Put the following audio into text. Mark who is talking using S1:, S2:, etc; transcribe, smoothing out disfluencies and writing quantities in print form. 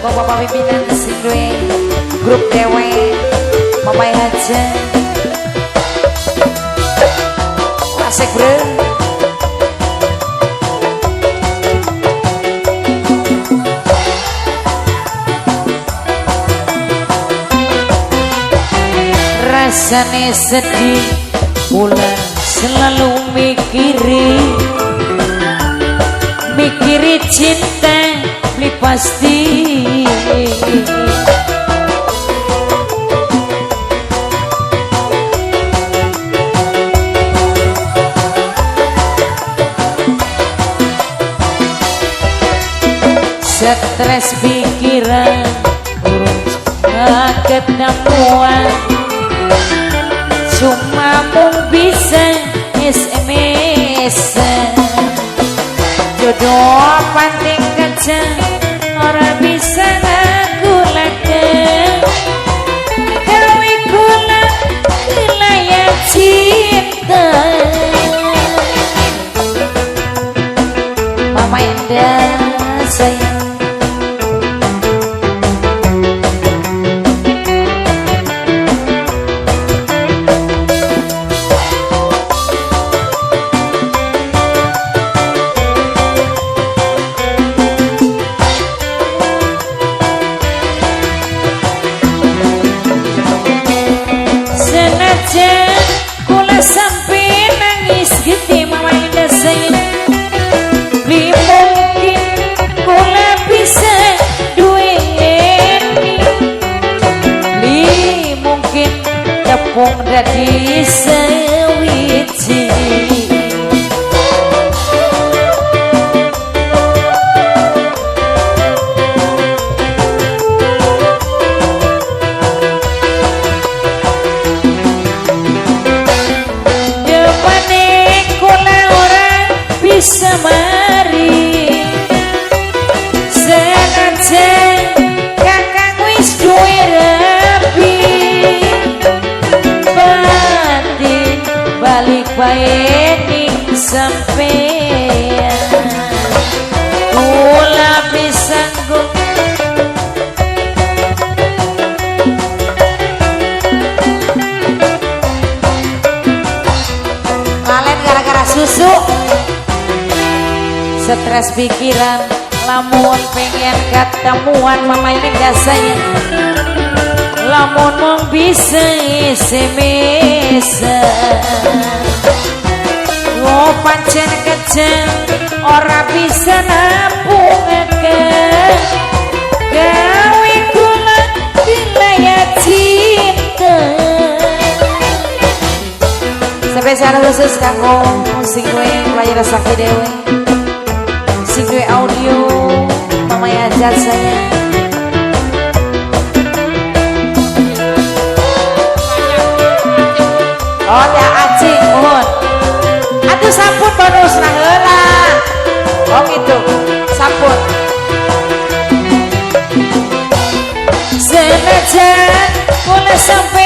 S1: Bapak pimpinan sing duwe grup dewe Mamai aja asik bro. Rasane sedih pula selalu mikiri cinta beli pasti stres pikiran urung ketemuan cuma mung bisa SMS jodoh penting kerja orang bisa aku lakukan gawe kula wilayah cinta Mama Indah sayang. Kula sampai nangis gitu Mama Indah sayang. Beli mungkin kula bisa duweni, beli mungkin tepung dadi sewiji. Bisa mari senajan kakang wis duwe rapi batin balik bae ning sampean kula bisa kalian gara-gara susu stres pikiran lamun pengen ketemuan Mama Indah sayang lamun mong bisa SMS oh pancen kejam ora bisa napungaken gawe kula wilayah cinta spesial khusus kanggo sing duwe layar sakti dewe sing duwe audio Mama Ajat sayang. Oh ya acing mohon aduh sampun bonus nah heula oh gitu sampun senajan kula sampai